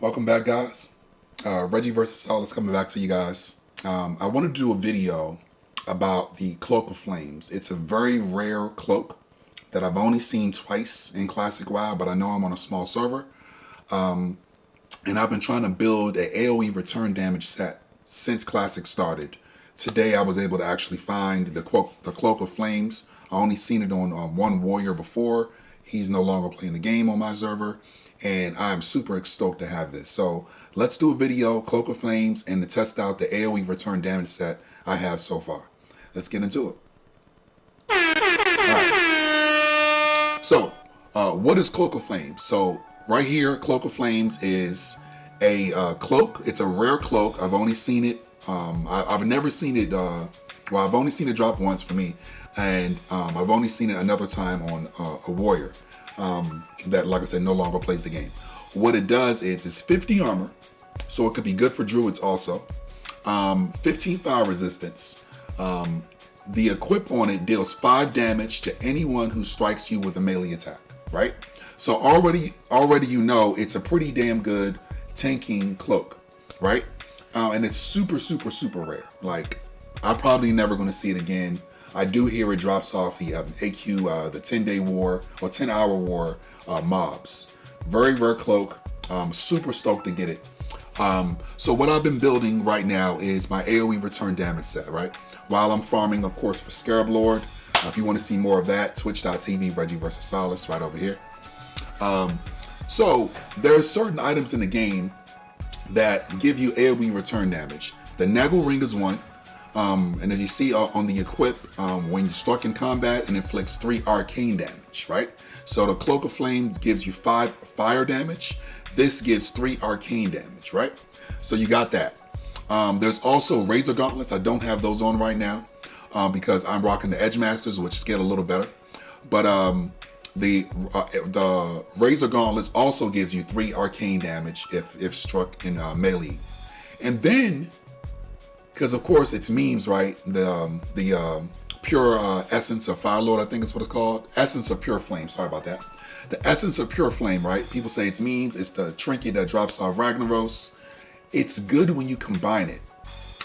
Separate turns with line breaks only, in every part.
Welcome back, guys. Reggie versus Solace coming back to you guys. I wanted to do a video about the Cloak of Flames. It's a very rare cloak that I've only seen twice in Classic WoW, but I know I'm on a small server. And I've been trying to build a AOE return damage set since Classic started. Today I was able to actually find the Cloak of Flames. I only seen it on one warrior before. He's no longer playing the game on my server, and I'm super stoked to have this. So let's do a video, Cloak of Flames, and to test out the AOE return damage set I have so far. Let's get into it. So, what is Cloak of Flames? So, right here, Cloak of Flames is a cloak. It's a rare cloak. I've only seen it. I've never seen it. Well, I've only seen it drop once for me, and I've only seen it another time on a warrior that, like I said, no longer plays the game. What it does is it's 50 armor, so it could be good for druids also. 15 fire resistance. The equip on it deals 5 damage to anyone who strikes you with a melee attack, right? So already you know it's a pretty damn good tanking cloak, right? And it's super rare. Like, I'm probably never going to see it again. I do hear it drops off the AQ, the 10-day war or 10-hour war mobs. Very rare cloak. Super stoked to get it. So what I've been building right now is my AOE return damage set, right? While I'm farming, of course, for Scarab Lord. If you want to see more of that, twitch.tv, Reggie versus Solace, right over here. So there are certain items in the game that give you AOE return damage. The Nagel Ring is one. And as you see on the equip, when you're struck in combat, it inflicts 3 arcane damage, right? So the Cloak of Flames gives you 5 fire damage. This gives 3 arcane damage, right? So you got that. There's also Razor Gauntlets. I don't have those on right now because I'm rocking the Edge Masters, which get a little better. But the Razor Gauntlets also gives you 3 arcane damage if struck in melee. And then, because of course it's memes, right? The pure essence of Firelord, I think is what it's called. Essence of Pure Flame. Sorry about that. The essence of Pure Flame, right? People say it's memes. It's the trinket that drops off Ragnaros. It's good when you combine it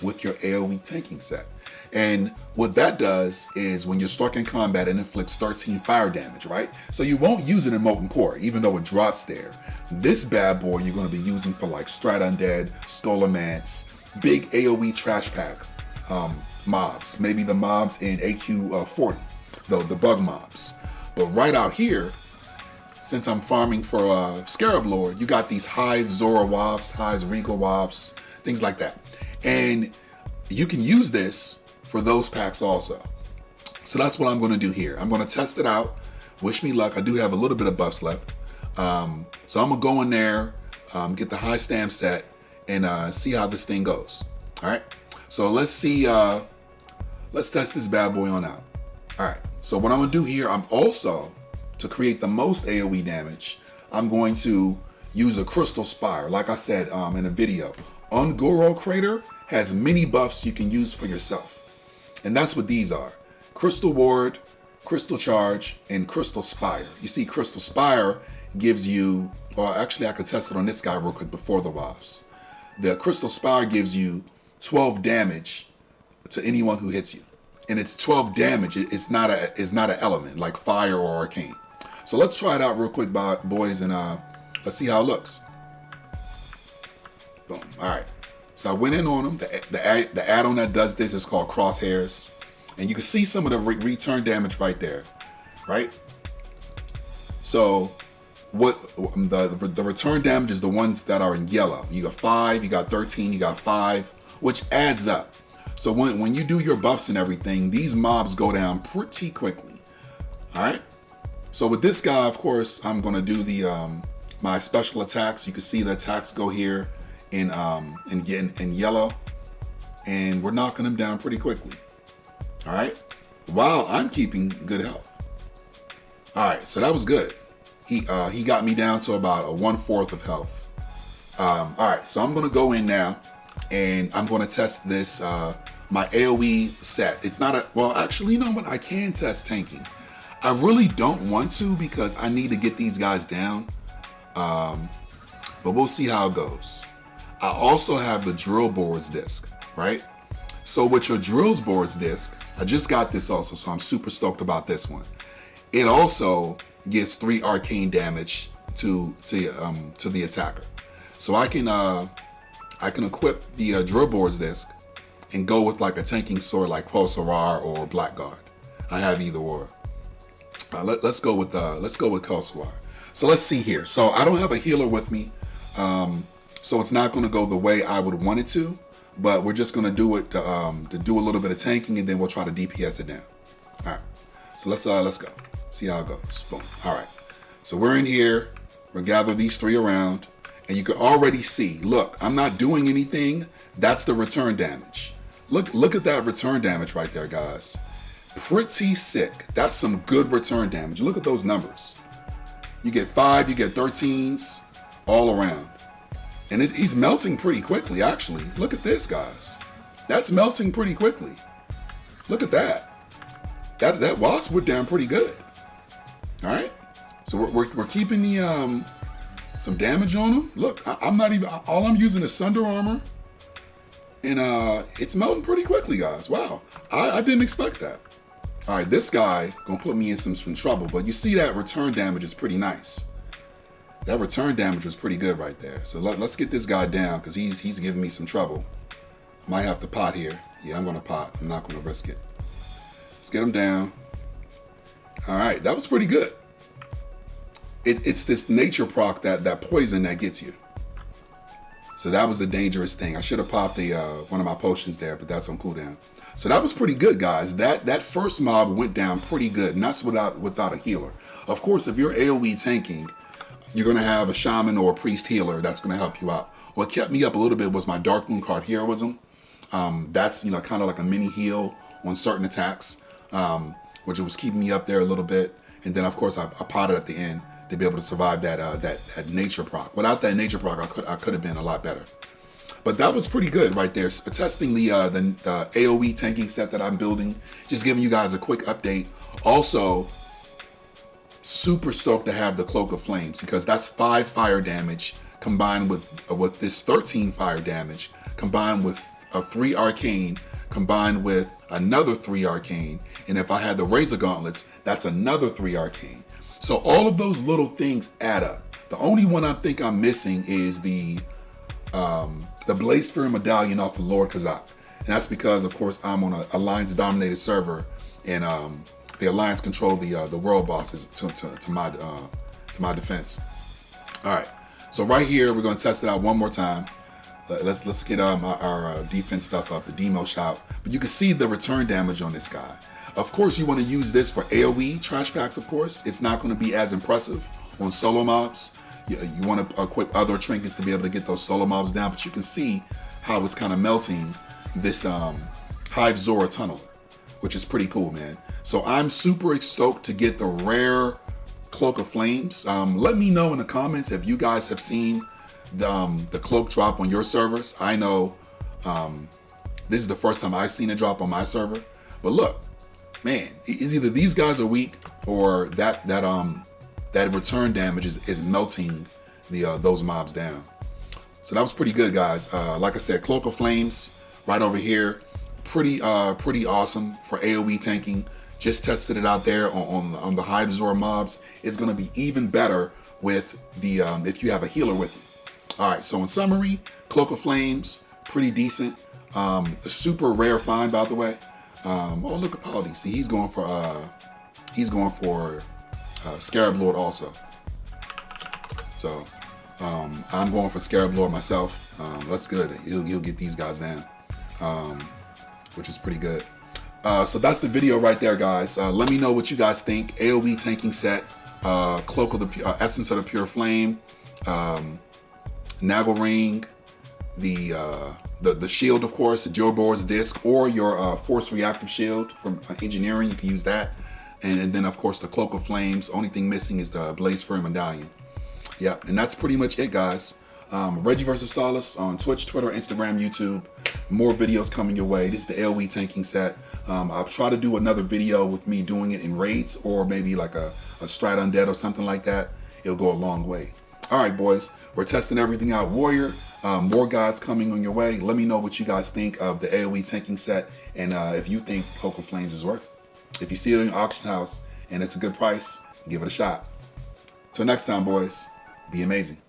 with your AOE tanking set. And what that does is when you're struck in combat, it inflicts 13 fire damage, right? So you won't use it in Molten Core, even though it drops there. This bad boy you're going to be using for like Strat Undead, Skullomance, big AOE trash pack mobs. Maybe the mobs in AQ 40, the bug mobs. But right out here, since I'm farming for Scarab Lord, you got these Hive Zora Wasps, Hive Regal Wasps, things like that. And you can use this for those packs also. So that's what I'm going to do here. I'm going to test it out. Wish me luck. I do have a little bit of buffs left. So I'm going to go in there, get the high stamp set, and see how this thing goes. All right. So let's see. Let's test this bad boy on out. All right. So what I'm going to do here, I'm also, to create the most AOE damage, I'm going to use a Crystal Spire. Like I said in a video, Ungoro Crater has many buffs you can use for yourself. And that's what these are. Crystal Ward, Crystal Charge, and Crystal Spire. You see, Crystal Spire gives you, well, actually I could test it on this guy real quick before the wasps. The Crystal Spire gives you 12 damage to anyone who hits you. And it's 12 damage. It's not an element like fire or arcane. So let's try it out real quick, boys, and let's see how it looks. Boom. All right. So I went in on them. The add-on that does this is called Crosshairs. And you can see some of the return damage right there, right? So what the return damage is the ones that are in yellow. You got 5, you got 13, you got 5, which adds up. So when you do your buffs and everything, these mobs go down pretty quickly. All right. So with this guy, of course, I'm going to do the my special attacks. You can see the attacks go here in yellow, and we're knocking him down pretty quickly. All right, while I'm keeping good health. All right, so that was good. He got me down to about a 1/4 of health. All right, so I'm gonna go in now, and I'm gonna test this my AOE set. It's not a, well, actually, you know what? I can test tanking. I really don't want to because I need to get these guys down. But but we'll see how it goes. I also have the drill boards disc, right? So with your drills boards disc, I just got this also, so I'm super stoked about this one. It also gives 3 arcane damage to the attacker. So I can equip the drill boards disc and go with like a tanking sword like Pulsarar or Blackguard. I have either or. Let's go with Pulsarar. So let's see here. So I don't have a healer with me, so it's not going to go the way I would want it to. But we're just going to do it to do a little bit of tanking, and then we'll try to DPS it down. All right. So let's go. See how it goes. Boom. All right. So we're in here. We'll gather these 3 around, and you can already see. Look, I'm not doing anything. That's the return damage. Look at that return damage right there, guys. Pretty sick. That's some good return damage. Look at those numbers. You get 5, you get 13s all around. And he's melting pretty quickly, actually. Look at this, guys. That's melting pretty quickly. Look at that. That wasp went down pretty good. All right. So we're keeping the some damage on him. Look, I'm not even. All I'm using is Sunder Armor, and it's melting pretty quickly, guys. Wow, I didn't expect that. All right, this guy gonna put me in some trouble, but you see that return damage is pretty nice. That return damage was pretty good right there. So let's get this guy down because he's giving me some trouble. Might have to pot here. Yeah, I'm gonna pot. I'm not gonna risk it. Let's get him down. All right, that was pretty good. It's this nature proc that poison that gets you. So that was the dangerous thing. I should have popped the one of my potions there, but that's on cooldown. So that was pretty good, guys. That first mob went down pretty good, and that's without a healer. Of course, if you're AOE tanking, you're going to have a shaman or a priest healer that's going to help you out. What kept me up a little bit was my Dark Moon card Heroism. That's, kind of like a mini heal on certain attacks, which was keeping me up there a little bit. And then, of course, I potted at the end to be able to survive that nature proc. Without that nature proc, I could have been a lot better. But that was pretty good right there. Testing the AOE tanking set that I'm building. Just giving you guys a quick update. Also, super stoked to have the Cloak of Flames because that's 5 fire damage combined with this 13 fire damage combined with a 3 arcane combined with another 3 arcane, and if I had the Razor Gauntlets, that's another 3 arcane. So all of those little things add up. The only one I think I'm missing is the Blaze Fury Medallion off of Lord Kazak, and that's because of course I'm on an Alliance dominated server, and the Alliance control the world bosses to my defense. All right, so right here we're gonna test it out one more time. Let's get our defense stuff up, the demo shout. But you can see the return damage on this guy. Of course, you want to use this for AOE trash packs. Of course, it's not going to be as impressive on solo mobs. You want to equip other trinkets to be able to get those solo mobs down. But you can see how it's kind of melting this Hive Zora Tunneler, which is pretty cool, man. So I'm super stoked to get the rare Cloak of Flames. Let me know in the comments if you guys have seen the cloak drop on your servers. I know this is the first time I've seen it drop on my server. But look, man, it's either these guys are weak or that return damage is melting those mobs down. So that was pretty good, guys. Like I said, Cloak of Flames right over here, pretty awesome for AOE tanking. Just tested it out there on the Hive Zora mobs. It's gonna be even better with the if you have a healer with you. All right, so in summary, Cloak of Flames, pretty decent. A super rare find, by the way. Oh, look at Pauli. See, he's going for Scarab Lord also. So I'm going for Scarab Lord myself. That's good. He'll get these guys down, which is pretty good. So that's the video right there, guys. Let me know what you guys think. AOE tanking set, Cloak of the Essence of the Pure Flame, Nagel Ring, the shield, of course, the Jobor's disc, or your Force Reactive Shield from Engineering. You can use that, and then of course the Cloak of Flames. Only thing missing is the Blaze Fury Medallion. Yep, and that's pretty much it, guys. Reggie vs. Solace on Twitch, Twitter, Instagram, YouTube. More videos coming your way. This is the AOE tanking set. I'll try to do another video with me doing it in raids, or maybe like a Strat Undead or something like that. It'll go a long way. All right, boys, we're testing everything out. Warrior, more gods coming on your way. Let me know what you guys think of the AOE tanking set, and if you think Cloak of Flames is worth it. If you see it in your auction house and it's a good price, give it a shot. Till next time, boys, be amazing.